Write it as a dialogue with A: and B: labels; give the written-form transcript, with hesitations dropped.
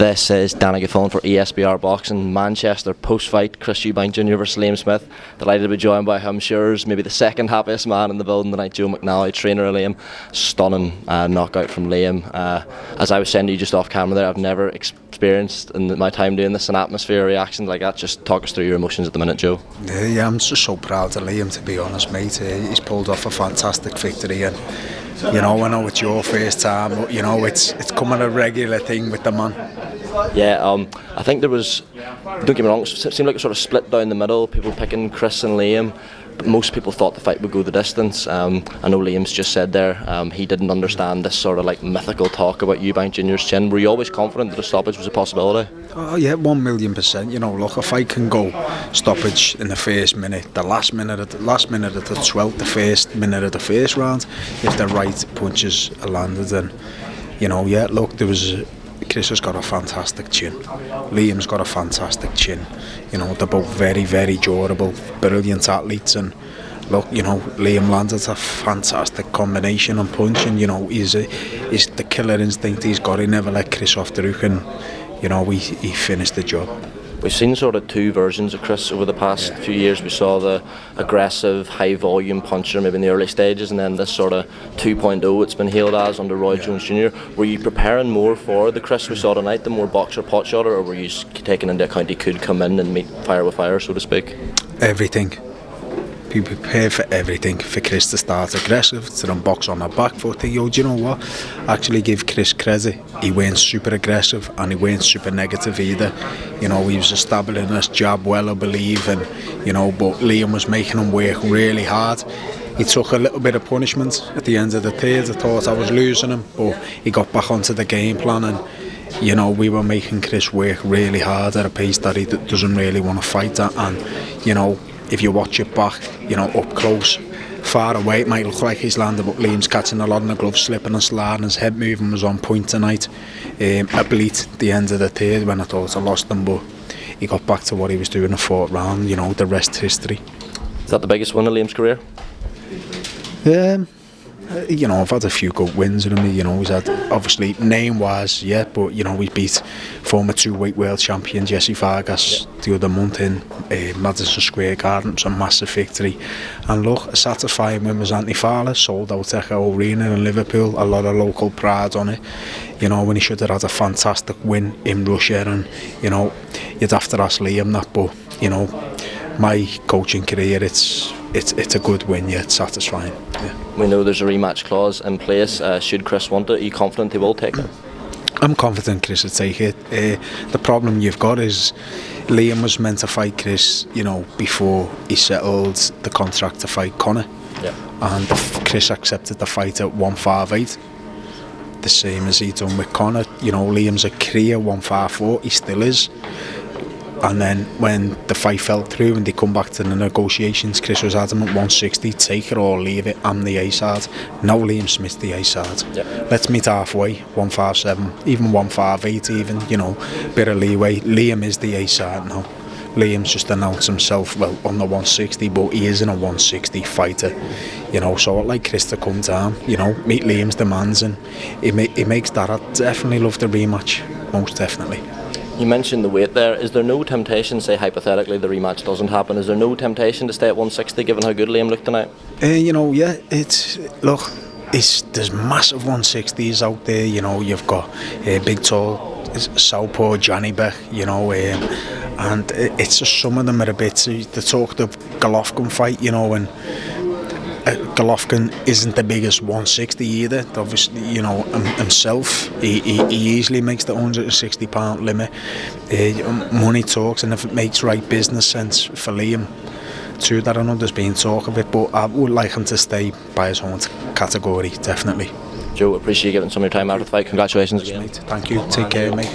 A: This is Danny Gaffon for ESBR Boxing. Manchester post-fight, Chris Eubank Jr. versus Liam Smith. Delighted to be joined by, I'm sure, is maybe the second happiest man in the building tonight, Joe Mcnally, trainer of Liam. Stunning knockout from Liam. As I was saying to you just off camera there, I've never experienced in my time doing this an atmosphere, reaction like that. Just talk us through your emotions at the minute, Joe.
B: Yeah, I'm just so proud of Liam, to be honest, mate. He's pulled off a fantastic victory, and you know, I know it's your first time, but you know, it's coming a regular thing with the man.
A: Yeah, I think there was, don't get me wrong, it seemed like it sort of split down the middle, people picking Chris and Liam, but most people thought the fight would go the distance. I know Liam's just said there, he didn't understand this sort of like mythical talk about Eubank Jr.'s chin. Were you always confident that a stoppage was a possibility?
B: Oh yeah, 1,000,000%. You know, look, a fight can go stoppage in the first minute, the last minute of the 12th, the first minute of the first round, if the right punches are landed. And you know, yeah, look, Chris has got a fantastic chin. Liam's got a fantastic chin. You know, they're both very, very durable, brilliant athletes. And look, you know, Liam landed a fantastic combination and punch. And you know, he's the killer instinct he's got. He never let Chris off the hook, and you know, he finished the job.
A: We've seen sort of two versions of Chris over the past few years. We saw the aggressive, high-volume puncher maybe in the early stages, and then this sort of 2.0 it's been hailed as under Roy Jones Jr. Were you preparing more for the Chris we saw tonight, the more boxer pot shotter, or were you taking into account he could come in and meet fire with fire, so to speak?
B: Everything. Be prepared for everything. For Chris to start aggressive, to then box on the back foot. Do you know what? Actually give Chris credit. He weren't super aggressive and he weren't super negative either. You know, he was establishing his jab well, I believe, and you know, but Liam was making him work really hard. He took a little bit of punishment at the end of the third. I thought I was losing him, but he got back onto the game plan, and you know, we were making Chris work really hard at a pace that he doesn't really want to fight at. And you know, if you watch it back, you know, up close, far away, it might look like he's landed, but Liam's catching a lot in the glove, slipping and sliding. His head movement was on point tonight. A bleat at the end of the third when I thought I lost him, but he got back to what he was doing in the fourth round. You know, the rest history.
A: Is that the biggest win of Liam's career?
B: You know, I've had a few good wins in him. You know, he's had, obviously, name-wise, yeah, but, you know, we beat former two-weight world champion Jesse Vargas the other month in Madison Square Garden. It was a massive victory. And look, a satisfying win was Anthony Fowler, sold out Echo Arena in Liverpool, a lot of local pride on it. You know, when he should have had a fantastic win in Russia, and, you know, you'd have to ask Liam that, but, you know, my coaching career, it's a good win, yeah, it's satisfying. Yeah.
A: We know there's a rematch clause in place. Should Chris want it, are you confident he will take it?
B: I'm confident Chris will take it. The problem you've got is Liam was meant to fight Chris, you know, before he settled the contract to fight Conor.
A: Yeah.
B: And Chris accepted the fight at 158. The same as he done with Conor. You know, Liam's a career 154, he still is. And then when the fight fell through and they come back to the negotiations, Chris was adamant 160, take it or leave it, I'm the A-side. Now Liam Smith's the A-side. Yep. Let's meet halfway, 157, even 158 even, you know, bit of leeway. Liam is the A-side now. Liam's just announced himself, well, on the 160, but he isn't a 160 fighter, you know, so I'd like Chris to come down, you know, meet Liam's demands, and he makes that. I'd definitely love the rematch, most definitely.
A: You mentioned the weight there. Is there no temptation, say hypothetically the rematch doesn't happen, is there no temptation to stay at 160 given how good Liam looked tonight?
B: You know, yeah, there's massive 160s out there. You know, you've got big tall southpaw Johnny Beck, you know, and it's just some of them are a bit, they talk the Golovkin fight, you know, and Golovkin isn't the biggest 160 either. Obviously, you know, himself, he easily makes the 160-pound limit. Money talks, and if it makes right business sense for Liam, too, that I know there's been talk of it, but I would like him to stay by his own category, definitely.
A: Joe, appreciate you giving some of your time out of the fight. Congratulations again.
B: Mate. Thank you. Take care, mate.